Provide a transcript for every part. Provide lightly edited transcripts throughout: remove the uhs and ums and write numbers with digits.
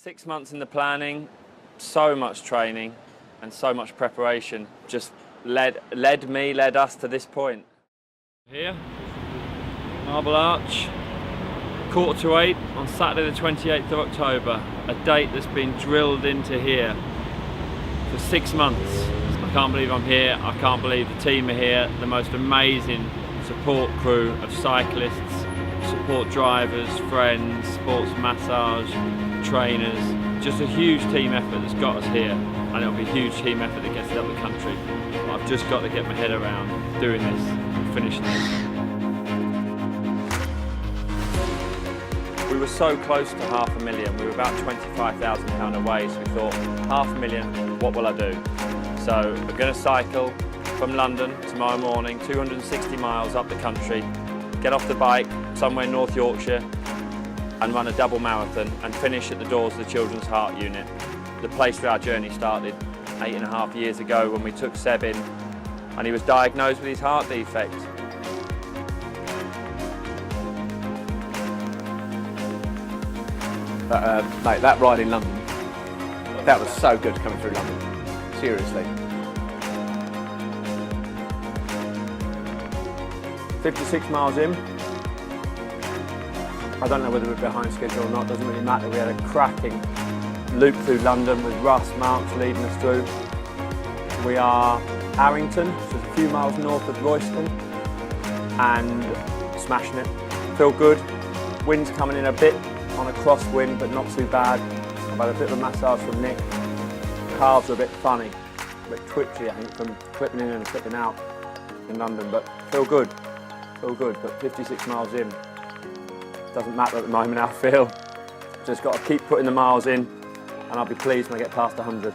6 months in the planning, so much training and so much preparation just led us to this point. Here, Marble Arch, 7:45 on Saturday the 28th of October, a date that's been drilled into here for 6 months. I can't believe I'm here, I can't believe the team are here, the most amazing support crew of cyclists, support drivers, friends, sports massage, trainers, just a huge team effort that's got us here, and it'll be a huge team effort that gets it up the country. I've just got to get my head around doing this and finishing this. We were so close to $500,000, we were about £25,000 away, so we thought, $500,000, what will I do? So we're going to cycle from London tomorrow morning, 260 miles up the country, get off the bike somewhere in North Yorkshire and run a double marathon and finish at the doors of the Children's Heart Unit, the place where our journey started 8.5 years ago when we took Seb in and he was diagnosed with his heart defect. Mate, that ride in London, that was so good coming through London, seriously. 56 miles in. I don't know whether we're behind schedule or not, doesn't really matter. We had a cracking loop through London with Russ Marks leading us through. We are Arrington, which is a few miles north of Royston, and smashing it. Feel good. Wind's coming in a bit on a crosswind, but not too bad. I've had a bit of a massage from Nick. Calves are a bit funny, a bit twitchy, I think, from clipping in and clipping out in London, but feel good. Feel good, but 56 miles in. Doesn't matter at the moment how I feel. Just got to keep putting the miles in and I'll be pleased when I get past 100.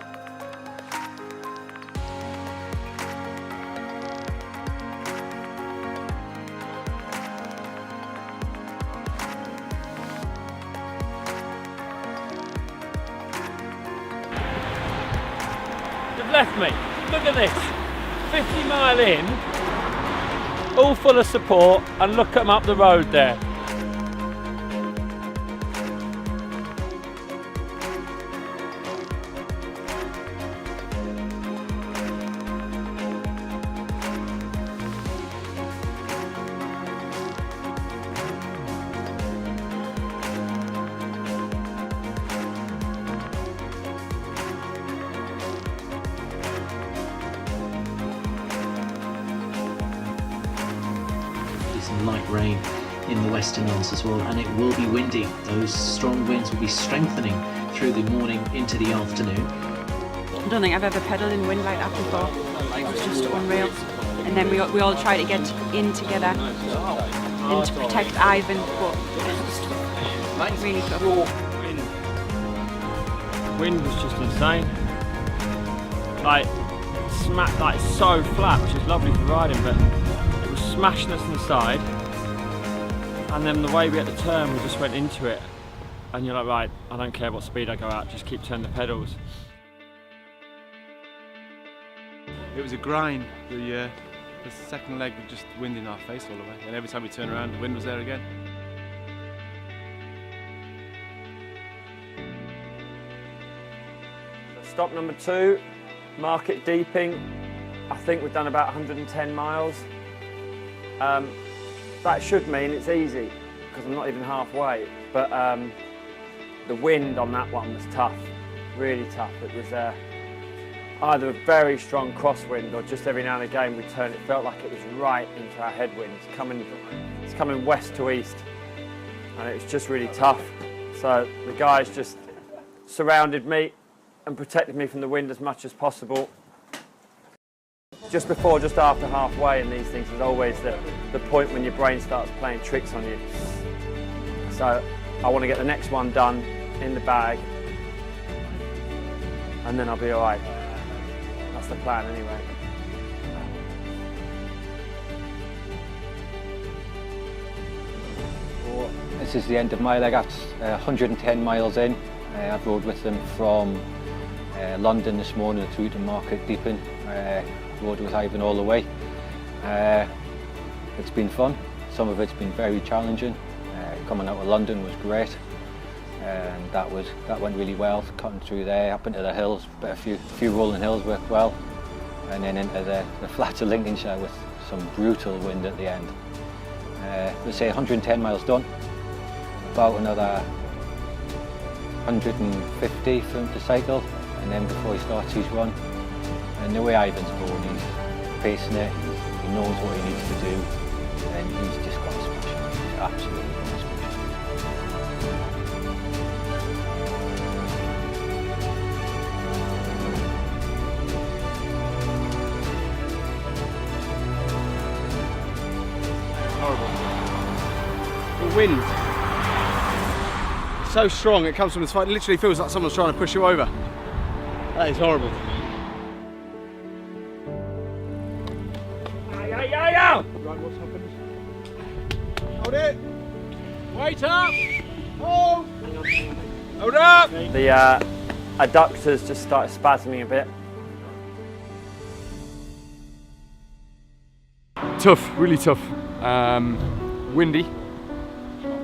You've left me. Look at this. 50 mile in, all full of support, and look at them up the road there. Light rain in the Western Isles as well, and it will be windy. Those strong winds will be strengthening through the morning into the afternoon. I don't think I've ever pedalled in wind like that before. It's just unreal. And then we all try to get in together and to protect Ivan, but it's really tough. Wind was just insane. Like so flat, which is lovely for riding, but it was smashing us in the side. And then the way we had to turn, we just went into it. And you're like, right, I don't care what speed I go at, just keep turning the pedals. It was a grind. The second leg was just wind in our face all the way. And every time we turned around, the wind was there again. Stop number 2, Market Deeping. I think we've done about 110 miles. That should mean it's easy, because I'm not even halfway. But the wind on that one was tough, really tough. It was either a very strong crosswind or just every now and again we turned. It felt like it was right into our headwinds. It's coming west to east, and it was just really tough. So the guys just surrounded me and protected me from the wind as much as possible. Just before, just after halfway in these things is always the point when your brain starts playing tricks on you. So I want to get the next one done in the bag and then I'll be all right. That's the plan anyway. This is the end of my leg. That's 110 miles in. I've rode with them from London this morning through to Market Deeping. Rode with Ivan all the way. It's been fun. Some of it's been very challenging. Coming out of London was great. and that went really well, cutting through there, up into the hills, but a few rolling hills worked well, and then into the flats of Lincolnshire with some brutal wind at the end. Let's say 110 miles done, about another 150 for him to cycle, and then before he starts his run. And the way Ivan's going, he's pacing it, he knows what he needs to do, and he's just got to smash it. He's absolutely got to smash it. Horrible. The wind, so strong, it comes from the side, it literally feels like someone's trying to push you over. That is horrible. Right, what's happened? Hold it! Wait up! Hold! Hold up! The adductors just started spasming a bit. Tough, really tough. Windy,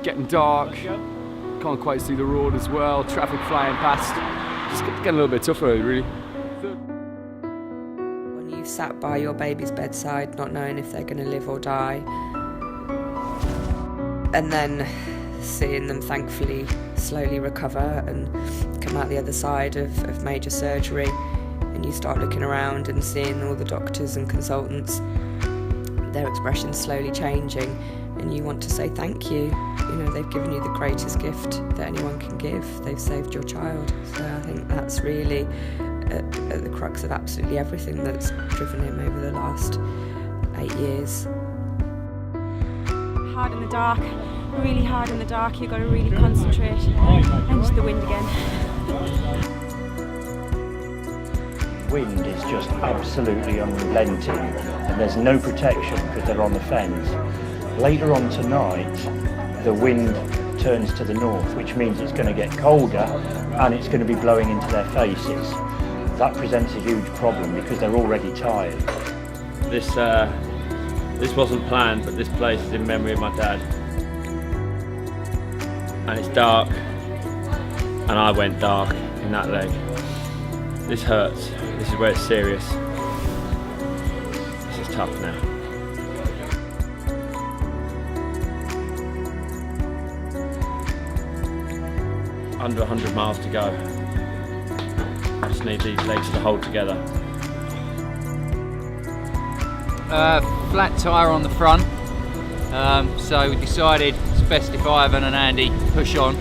getting dark, can't quite see the road as well, traffic flying past. Just getting a little bit tougher, really. When you've sat by your baby's bedside not knowing if they're going to live or die, and then seeing them thankfully slowly recover and come out the other side of major surgery, and you start looking around and seeing all the doctors and consultants, their expressions slowly changing, and you want to say thank you. You know, they've given you the greatest gift that anyone can give. They've saved your child. So I think that's really at the crux of absolutely everything that's driven him over the last 8 years. Hard in the dark, really hard in the dark. You've got to really concentrate. And just the wind again. Wind is just absolutely unrelenting, and there's no protection because they're on the fens. Later on tonight, the wind turns to the north, which means it's going to get colder and it's going to be blowing into their faces. That presents a huge problem because they're already tired. This wasn't planned, but this place is in memory of my dad. And it's dark, and I went dark in that leg. This hurts. This is where it's serious. This is tough now. Under 100 miles to go. I just need these legs to hold together. Flat tyre on the front, so we decided it's best if Ivan and Andy push on.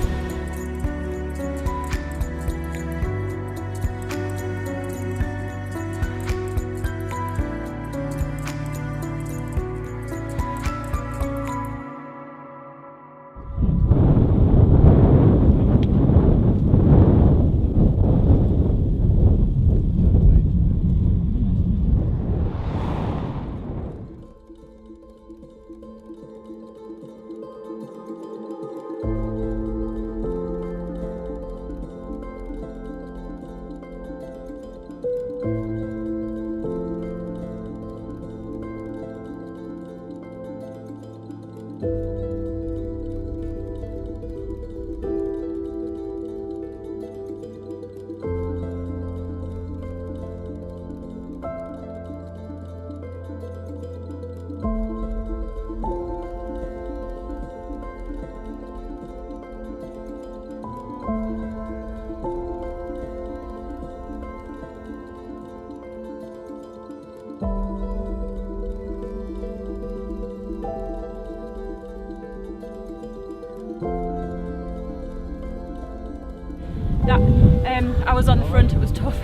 I was on the front, it was tough.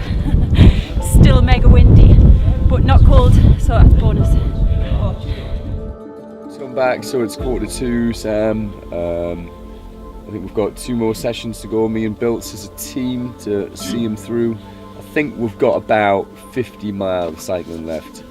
Still mega windy, but not cold, so that's a bonus. So I'm back, so it's 1:45, Sam. I think we've got 2 more sessions to go, me and Biltz as a team, to see him through. I think we've got about 50 miles cycling left.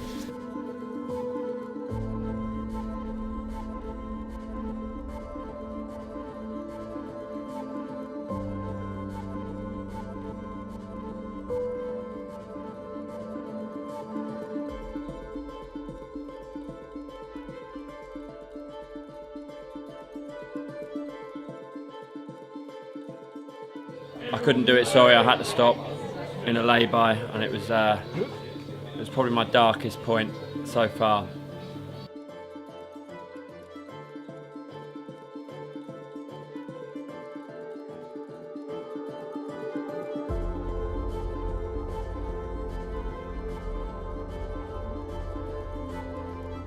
I couldn't do it, sorry, I had to stop in a lay-by, and it was probably my darkest point so far.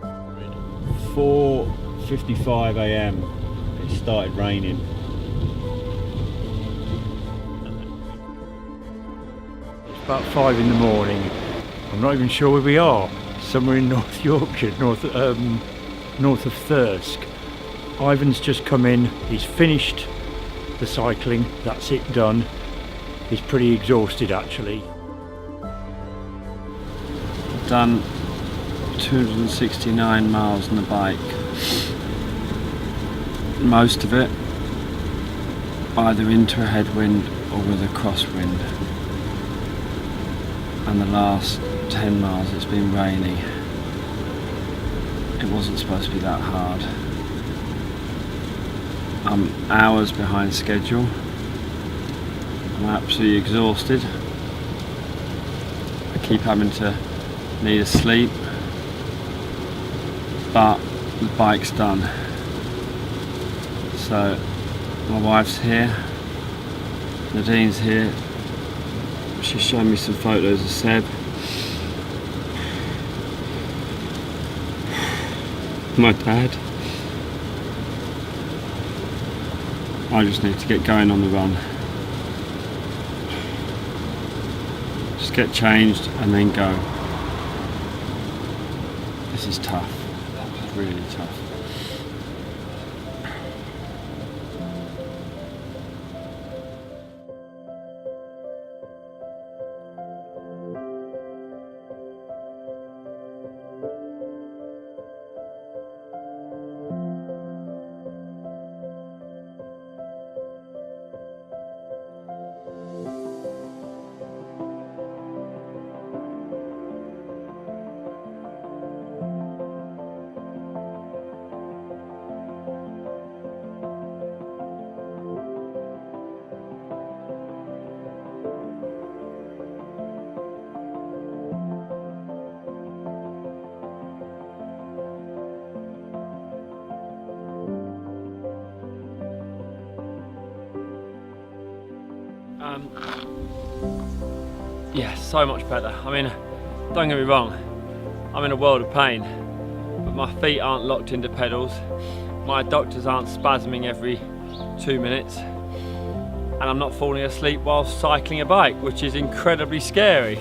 At 4:55 a.m. it started raining. It's about 5 in the morning. I'm not even sure where we are. Somewhere in North Yorkshire, north of Thirsk. Ivan's just come in. He's finished the cycling. That's it, done. He's pretty exhausted actually. Done 269 miles on the bike. Most of it either into a headwind or with a crosswind. And the last 10 miles it's been raining. It wasn't supposed to be that hard. I'm hours behind schedule. I'm absolutely exhausted. I keep having to need a sleep, but the bike's done. So my wife's here, Nadine's here. She's shown me some photos of Seb. My dad. I just need to get going on the run. Just get changed and then go. This is tough. It's really tough. Yeah, so much better. I mean, don't get me wrong, I'm in a world of pain, but my feet aren't locked into pedals, my adductors aren't spasming every 2 minutes, and I'm not falling asleep while cycling a bike, which is incredibly scary.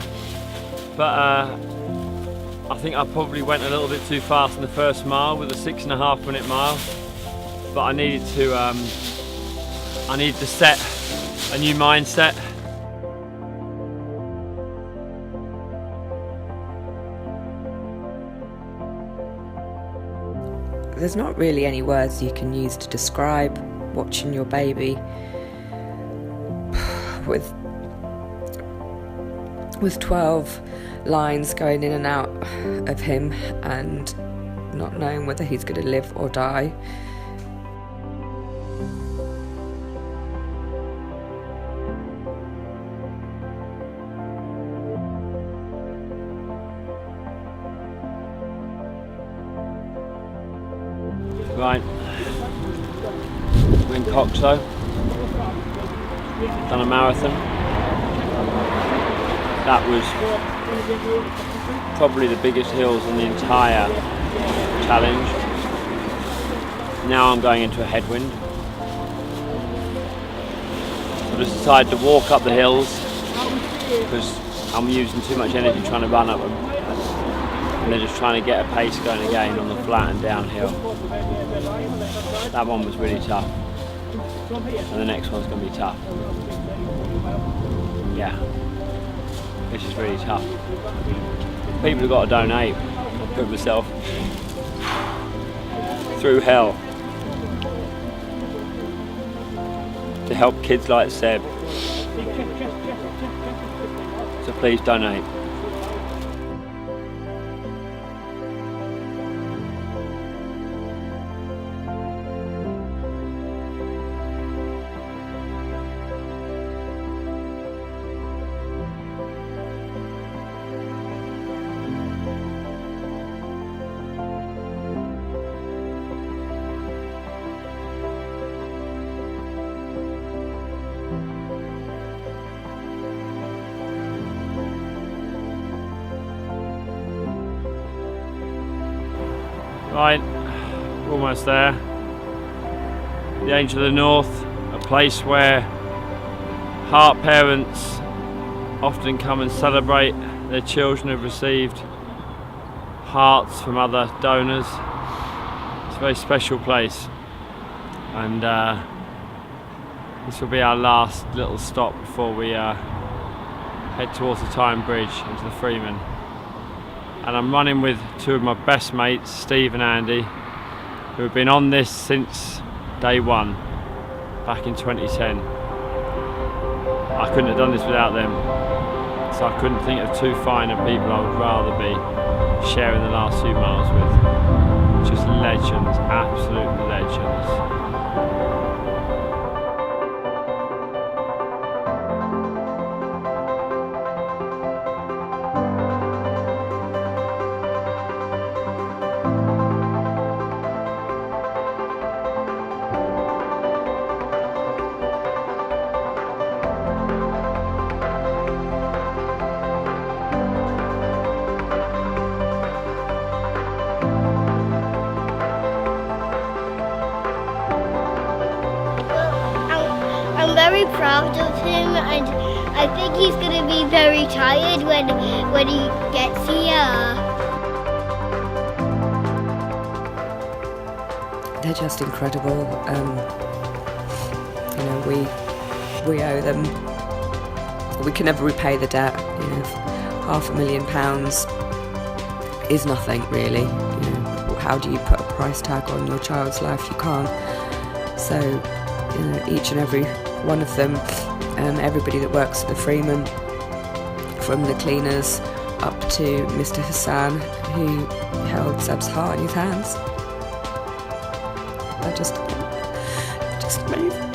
But I think I probably went a little bit too fast in the first mile with a 6.5 minute mile, but I needed to set a new mindset. There's not really any words you can use to describe watching your baby with 12 lines going in and out of him and not knowing whether he's going to live or die. Right, we're in Coxo, done a marathon. That was probably the biggest hills in the entire challenge. Now I'm going into a headwind. I just decided to walk up the hills because I'm using too much energy trying to run up them. And they're just trying to get a pace going again on the flat and downhill. That one was really tough. And the next one's going to be tough. Yeah. This is really tough. People have got to donate. I've put myself through hell to help kids like Seb. So please donate. Right, we're almost there. The Angel of the North, a place where heart parents often come and celebrate their children who've received hearts from other donors. It's a very special place, and this will be our last little stop before we head towards the Tyne Bridge into the Freeman. And I'm running with two of my best mates, Steve and Andy, who have been on this since day one, back in 2010. I couldn't have done this without them, so I couldn't think of two finer people I would rather be sharing the last few miles with. Just legends, absolute legends. I'm very proud of him, and I think he's going to be very tired when he gets here. They're just incredible. You know, we owe them. We can never repay the debt. You know, £500,000 is nothing really. You know, how do you put a price tag on your child's life? You can't. So, you know, each and every one of them, everybody that works at the Freeman, from the cleaners up to Mr. Hassan, who held Seb's heart in his hands. They're just amazing.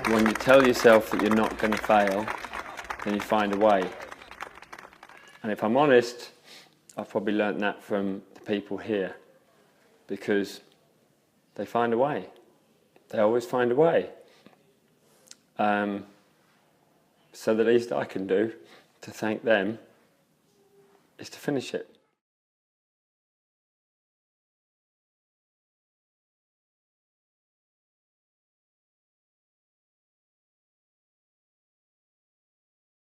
When you tell yourself that you're not going to fail, then you find a way. And if I'm honest, I've probably learnt that from the people here, because they find a way. They always find a way. So the least I can do to thank them is to finish it.